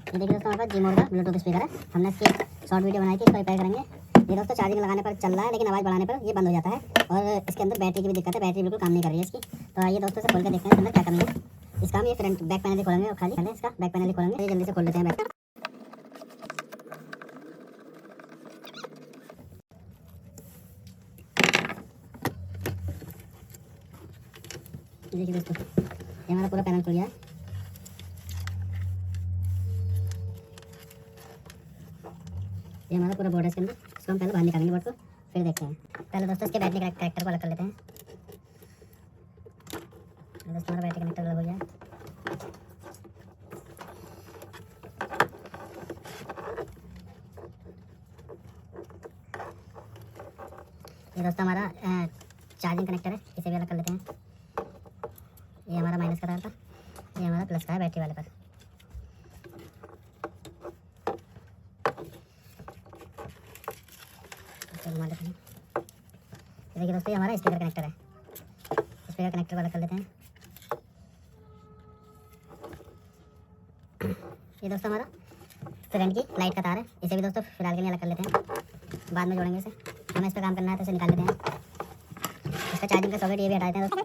ये देखिए दोस्तों, हमारे पास जी मोड का ब्लूटूथ स्पीकर है। हमने इसकी शॉर्ट वीडियो बनाई थी, इसको रिपेयर करेंगे। ये दोस्तों चार्जिंग लगाने पर चल रहा है, लेकिन आवाज़ बढ़ाने पर ये बंद हो जाता है और इसके अंदर बैटरी की भी दिक्कत है, बैटरी बिल्कुल काम नहीं कर रही है इसकी। तो आइए दोस्तों से खोल के देखते हैं इसके अंदर क्या कमी है। इसका हम ये फ्रंट बैक पैनल ही खोलेंगे और खाली पहले इसका बैक पैनल ही खोलेंगे। ये जल्दी से खोल लेते हैं बैक। देखिए दोस्तों, ये हमारा पूरा पैनल खुल गया है। ये हमारा पूरा बोर्ड है इसके अंदर। इसको हम पहले बाहर निकालेंगे बोर्ड को, फिर देखते हैं। पहले दोस्तों इसके बैटरी कनेक्टर को अलग कर लेते हैं। दोस्तों हमारा बैटरी कनेक्टर अलग हो गया है। ये दोस्तों हमारा चार्जिंग कनेक्टर है, इसे भी अलग कर लेते हैं। ये हमारा माइनस का तार था, ये हमारा प्लस का है बैटरी वाले पर। देखिए दोस्तों, ये हमारा स्पीकर कनेक्टर है। स्पीकर कनेक्टर को अलग कर लेते हैं। ये दोस्तों हमारा फ्रंट की लाइट का तार है, इसे भी दोस्तों फिलहाल के लिए अलग कर लेते हैं, बाद में जोड़ेंगे इसे। हमें इस पर काम करना है तो इसे निकाल लेते हैं। इसका चार्जिंग का सॉकेट ये भी हटा देते हैं दोस्तों।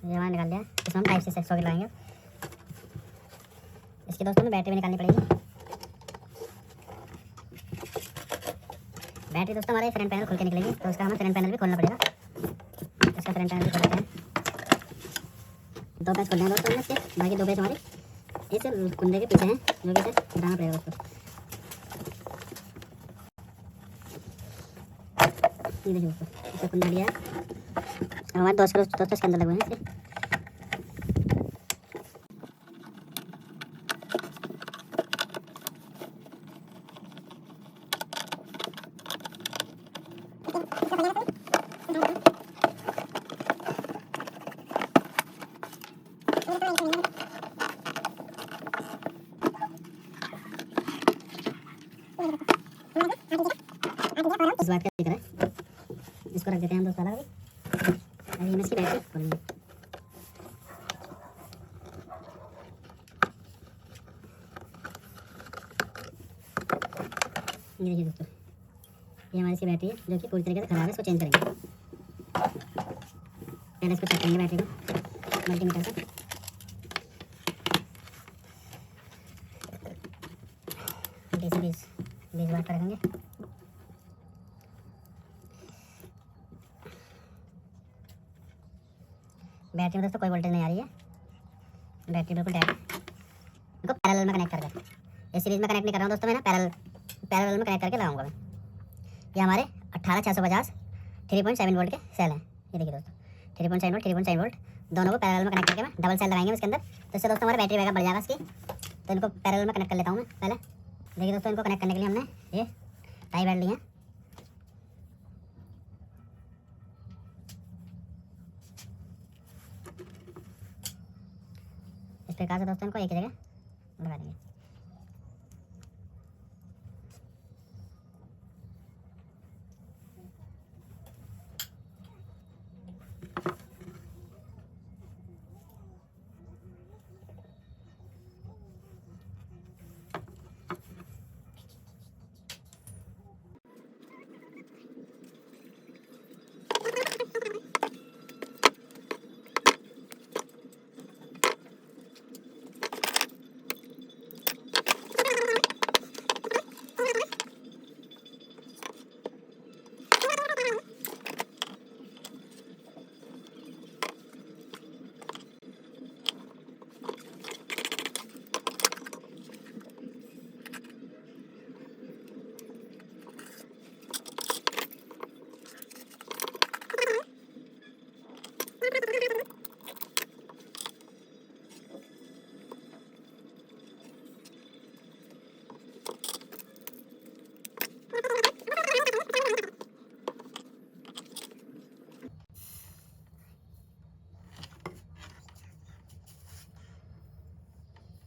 ये हमारा निकाल लिया। इसमें हम टाइप सी सॉकेट लगाएंगे। इसकी दोस्तों हमें बैटरी भी निकालनी पड़ेगी। बैटरी दोस्तों हमारे फ्रंट पैनल खुल के निकलेगी, तो उसका हमें फ्रंट पैनल भी खोलना पड़ेगा। इसका फ्रंट पैनल भी खोलते हैं। 2 पेज खोलने हैं दोस्तों हमने इसके, बाकी 2 पेज हमारे इस कुंदे के पीछे हैं, जो कि इसे हटाना पड़ेगा दोस्तों। ये देखिए दोस्तों, इसे कुंदा लिया है। हमारे 2 स्क्रू दोस्तों इसके अंदर लगे हुए हैं इसके। इस बात का जिक्र है, इसको रख देते हैं हम दोस्तों अलग। अभी हम इसकी बैटरी खोलेंगे। ये देखिए दोस्तों, ये हमारी इसकी बैटरी है जो कि पूरी तरीके से खराब है, इसको चेंज करेंगे। पहले इसको चेक करेंगे बैटरी को मल्टीमीटर से। 20 वाट पर रखेंगे। बैटरी में दोस्तों कोई वोल्टेज नहीं आ रही है, बैटरी बिल्कुल डेड है। इनको पैरेलल में कनेक्ट करके, इस सीरीज में कनेक्ट नहीं कर रहा हूँ दोस्तों मैं ना, पैरेलल में कनेक्ट करके लगाऊंगा मैं। ये हमारे 18650 3.7 वोल्ट के सेल हैं। ये देखिए दोस्तों, 3.7 वोल्ट 3.7 वोल्ट दोनों को पैरेलल में कनेक्ट करके मैं डबल सेल लगाएंगे इसके अंदर। तो इससे दोस्तों हमारा बैटरी बैकअप बढ़ जाएगा इसकी। तो इनको पैरेलल में कनेक्ट कर लेता हूँ मैं पहले। देखिए दोस्तों, इनको कनेक्ट करने के लिए हमने ये टाई बेल्ट लिए हैं। इस प्रकार से दोस्तों इनको एक ही जगह लगा देंगे।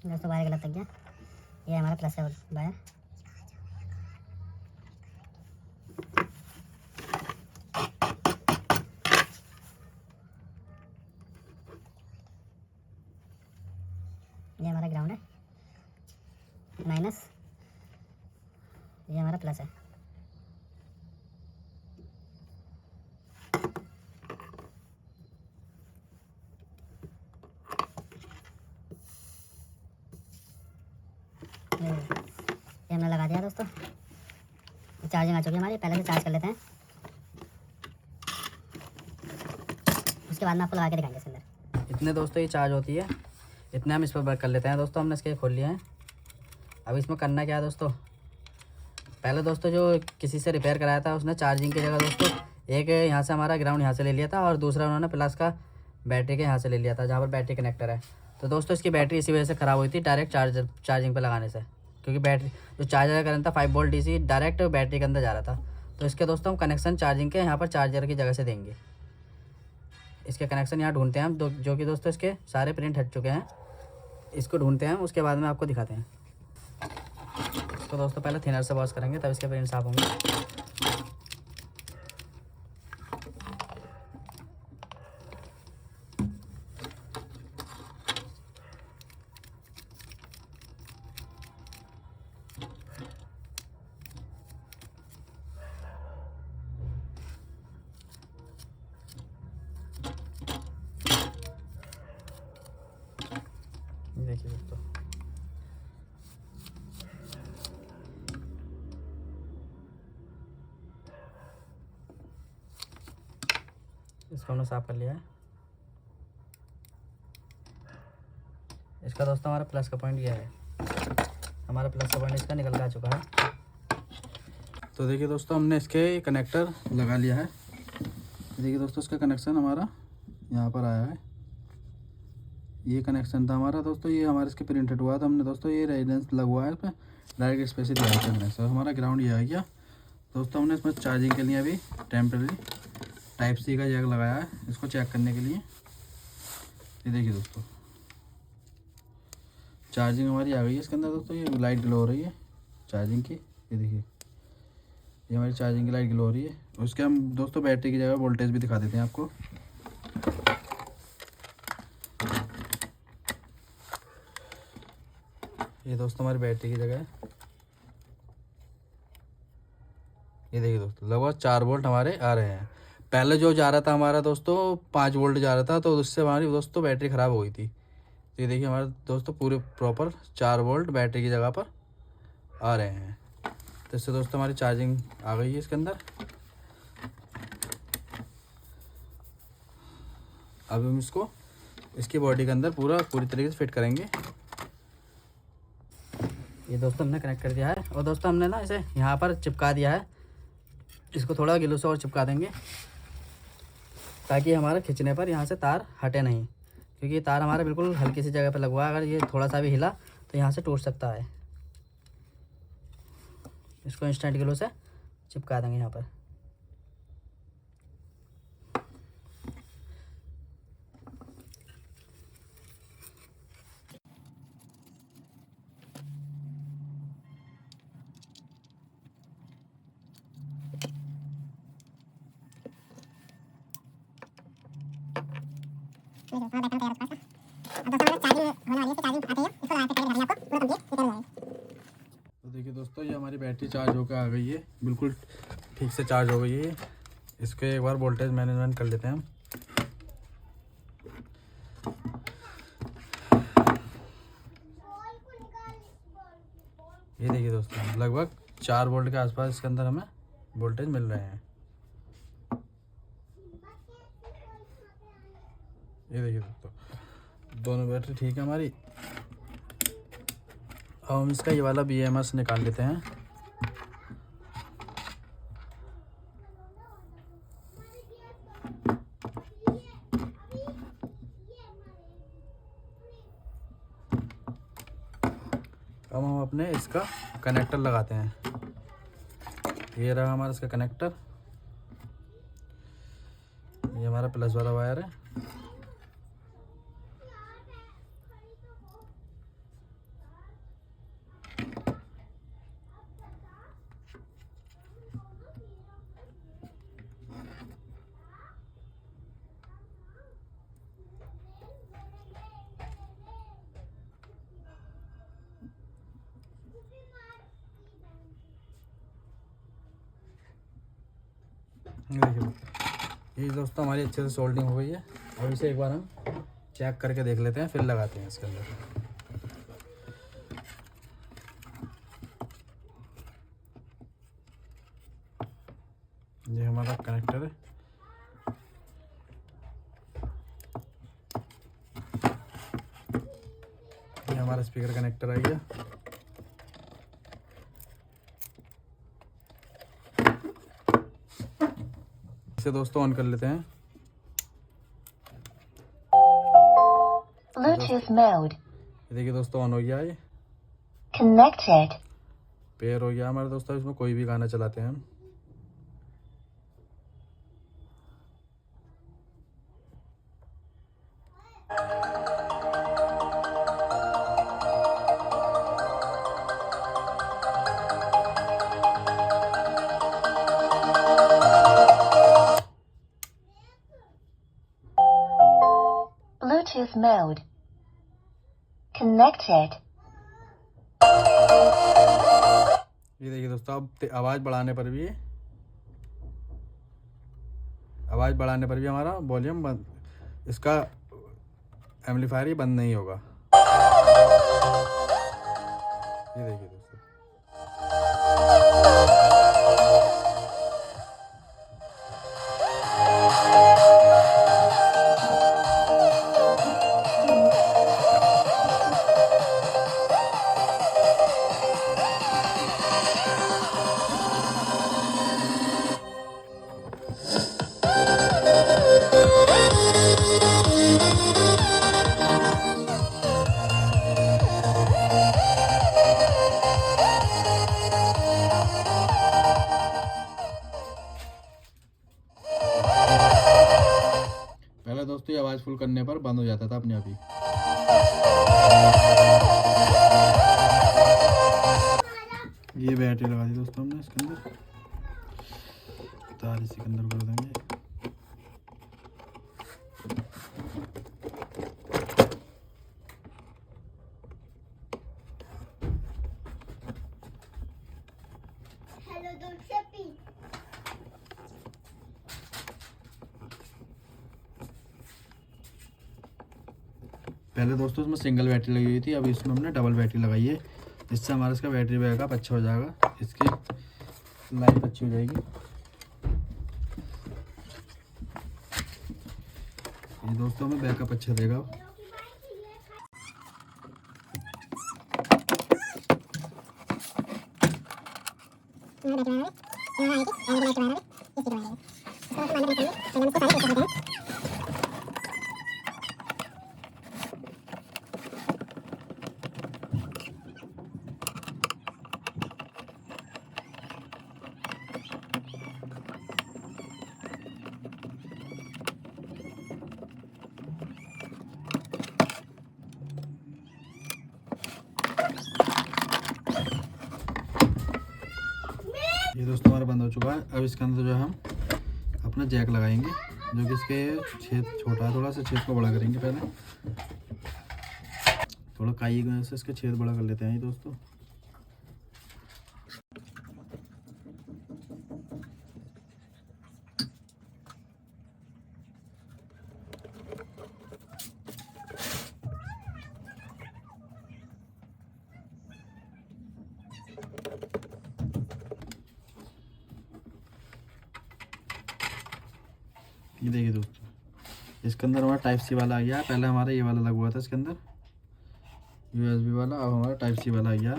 दोस्तों वायर गलत लग गया। ये हमारा प्लस है वायर। ये हमने लगा दिया दोस्तों। चार्जिंग आ चुकी है हमारी, पहले से चार्ज कर लेते हैं, उसके बाद में आपको लगा के दिखाएंगे इसके अंदर। इतने दोस्तों ये चार्ज होती है, इतने हम इस पर वर्क कर लेते हैं दोस्तों। हमने इसके खोल लिया है। अब इसमें करना क्या है दोस्तों, पहले दोस्तों जो किसी से रिपेयर कराया था उसने चार्जिंग की जगह दोस्तों एक यहाँ से हमारा ग्राउंड यहाँ से ले लिया था और दूसरा उन्होंने प्लस का बैटरी के यहाँ से ले लिया था जहाँ पर बैटरी कनेक्टर है। तो दोस्तों इसकी बैटरी इसी वजह से ख़राब हुई थी डायरेक्ट चार्जिंग पे लगाने से, क्योंकि बैटरी जो चार्जर का करंट था 5 वोल्ट DC डायरेक्ट बैटरी के अंदर जा रहा था। तो इसके दोस्तों हम कनेक्शन चार्जिंग के यहाँ पर चार्जर की जगह से देंगे। इसके कनेक्शन यहाँ ढूंढते हैं हम जो कि दोस्तों इसके सारे प्रिंट हट चुके हैं। इसको ढूंढते हैं, उसके बाद में आपको दिखाते हैं। तो दोस्तों पहले थिनर से वॉश करेंगे तब इसके प्रिंट साफ होंगे। देखिए दोस्तों इसको हमने साफ कर लिया है। इसका दोस्तों हमारा प्लस का पॉइंट ये है, हमारा प्लस का पॉइंट इसका निकल के आ चुका है। तो देखिए दोस्तों हमने इसके कनेक्टर लगा लिया है। देखिए दोस्तों इसका कनेक्शन हमारा यहाँ पर आया है। ये कनेक्शन था हमारा दोस्तों, ये हमारे इसके प्रिंटेड हुआ था हमने दोस्तों, ये रेजिडेंस लगवा है इसमें डायरेक्ट स्पेस दिया है कनेक्शन। हमारा ग्राउंड ये आ गया दोस्तों। हमने इसमें चार्जिंग के लिए अभी टेम्परेरी टाइप C का जैक लगाया है इसको चेक करने के लिए। ये देखिए दोस्तों चार्जिंग हमारी आ गई है इसके अंदर दोस्तों। ये लाइट ग्लो हो रही है चार्जिंग की, ये देखिए ये हमारी चार्जिंग की लाइट ग्लो हो रही है। उसके हम दोस्तों बैटरी की जगह वोल्टेज भी दिखा देते हैं आपको। ये दोस्तों हमारी बैटरी की जगह है। ये देखिए दोस्तों लगभग 4 वोल्ट हमारे आ रहे हैं। पहले जो जा रहा था हमारा दोस्तों 5 वोल्ट जा रहा था, तो उससे हमारी दोस्तों बैटरी ख़राब हो गई थी। तो ये देखिए हमारे दोस्तों पूरे प्रॉपर 4 वोल्ट बैटरी की जगह पर आ रहे हैं। तो इससे दोस्तों हमारी चार्जिंग आ गई है इसके अंदर। अब हम इसको इसकी बॉडी के अंदर पूरी तरीके से फिट करेंगे। ये दोस्तों हमने कनेक्ट कर दिया है और दोस्तों हमने ना इसे यहाँ पर चिपका दिया है। इसको थोड़ा गिल्लू से और चिपका देंगे ताकि हमारा खींचने पर यहाँ से तार हटे नहीं, क्योंकि ये तार हमारा बिल्कुल हल्की सी जगह पर लगवा है। अगर ये थोड़ा सा भी हिला तो यहाँ से टूट सकता है। इसको इंस्टेंट गिल्लू से चिपका देंगे यहाँ पर। तो देखिए दोस्तों ये हमारी बैटरी चार्ज होकर आ गई है, बिल्कुल ठीक से चार्ज हो गई है। इसके एक बार वोल्टेज मैनेजमेंट कर लेते हैं हम। ये देखिए दोस्तों लगभग 4 वोल्ट के आसपास इसके अंदर हमें वोल्टेज मिल रहे हैं। ये देखिए दोस्तों दोनों बैटरी ठीक है हमारी। अब हम इसका ये वाला BMS निकाल लेते हैं। अब हम अपने इसका कनेक्टर लगाते हैं। ये रहा हमारा इसका कनेक्टर, ये हमारा प्लस वाला वायर है। देखिए ये दोस्तों हमारी अच्छे से सोल्डिंग हो गई है। अब इसे एक बार हम चेक करके देख लेते हैं, फिर लगाते हैं इसके अंदर। ये हमारा कनेक्टर है। ये हमारा स्पीकर कनेक्टर आ गया। इसे दोस्तों ऑन कर लेते हैं। Bluetooth mode. ये देखिए दोस्तों ऑन हो गया है। Connected. पेयर हो गया हमारे दोस्तों। इसमें कोई भी गाना चलाते हैं हम। Bluetooth mode. Connected. ये देखिए दोस्तों अब आवाज़ बढ़ाने पर भी हमारा वॉल्यूम बंद, इसका एम्पलीफायर ही बंद नहीं होगा। ये देखिए दोस्तों। पहले दोस्तों ये आवाज़ फुल करने पर बंद हो जाता था अपने आप ही। ये बैटरी लगा दी दोस्तों हमने इसके अंदर। तार इसी के अंदर कर देंगे। पहले दोस्तों इसमें सिंगल बैटरी लगी हुई थी, अब इसमें हमने डबल बैटरी लगाई है, जिससे हमारा इसका बैटरी बैकअप अच्छा हो जाएगा, इसकी लाइफ अच्छी हो जाएगी। ये दोस्तों हमें बैकअप अच्छा देगा। ये दोस्तों हमारा बंद हो चुका है। अब इसके अंदर जो है हम अपना जैक लगाएंगे, जो कि इसके छेद छोटा है, थोड़ा सा छेद को बड़ा करेंगे। पहले थोड़ा काई से इसके छेद बड़ा कर लेते हैं ये दोस्तों। ये देखिए दोस्तों इसके अंदर हमारा टाइप सी वाला आ गया। पहले हमारा ये वाला लगा हुआ था इसके अंदर USB वाला, अब हमारा टाइप सी वाला आ गया।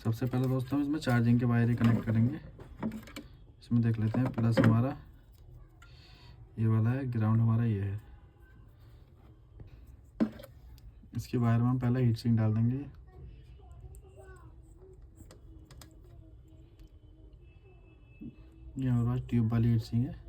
सबसे पहले दोस्तों हम इसमें चार्जिंग के वायर ही कनेक्ट करेंगे। इसमें देख लेते हैं, प्लस हमारा ये वाला है, ग्राउंड हमारा ये है। इसके वायर में हम पहले हीट सिंक डाल देंगे। ये हमारे पास ट्यूब वाली हीट सिंक है।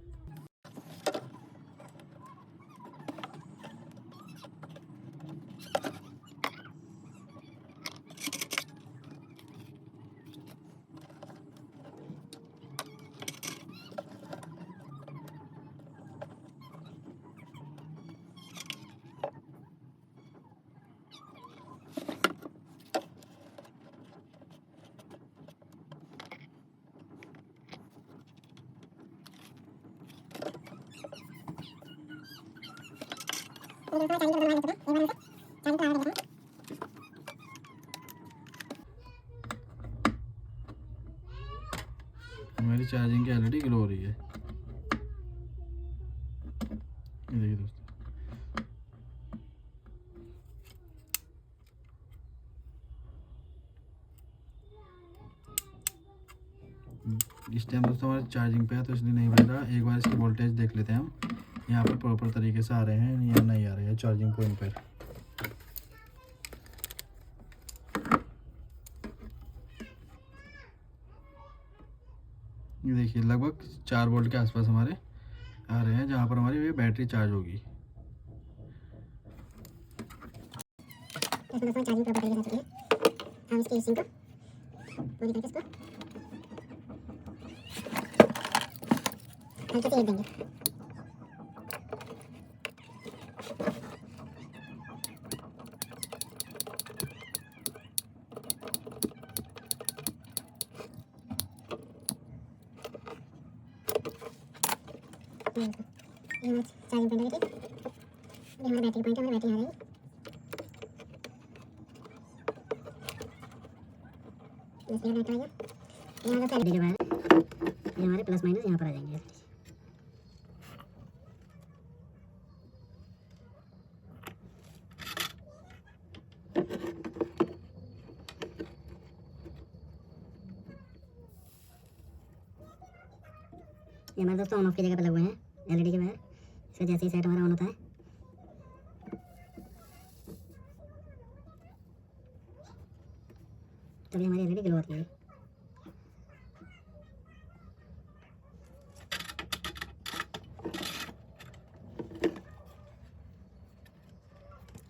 हमारी चार्जिंग की एलईडी ग्लो हो रही है। ये देखिए दोस्तों, इस टाइम दोस्तों हमारी चार्जिंग पे है तो इसलिए नहीं बज रहा। एक बार इसकी वोल्टेज देख लेते हैं हम, यहाँ पर प्रॉपर तरीके से आ रहे हैं या नहीं आ रहे हैं चार्जिंग पॉइंट पर। ये देखिए लगभग 4 वोल्ट के आसपास हमारे आ रहे हैं, जहाँ पर हमारी ये बैटरी चार्ज होगी। चार्जिंग प्रॉपर तरीके से हम इसकी सिम को पूरी करके इसको हल्के से हिट देंगे। ये हमारा चार्जिंग पॉइंट है, ठीक। ये हमारा बैटरी पॉइंट है, हमारी बैटरी आ गई। इसलिए बैटरी आ गया। यहाँ का सेल के बाद ये हमारे प्लस माइनस यहाँ पर आ जाएंगे। ये हमारे दोस्तों ऑन ऑफ की जगह पे लगे हुए हैं एलईडी के बाहर। इसका जैसे ही सेट हमारा ऑन होता है तभी हमारी एलईडी ग्लो होती है।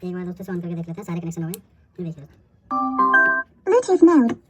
एक बार दोस्तों ऑन करके देख लेते हैं, सारे कनेक्शन हो गए। ये देखिए Bluetooth mode।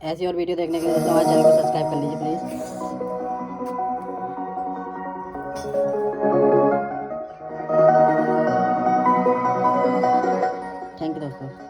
ऐसी और वीडियो देखने के लिए दोस्तों हमारे चैनल को सब्सक्राइब कर लीजिए प्लीज़।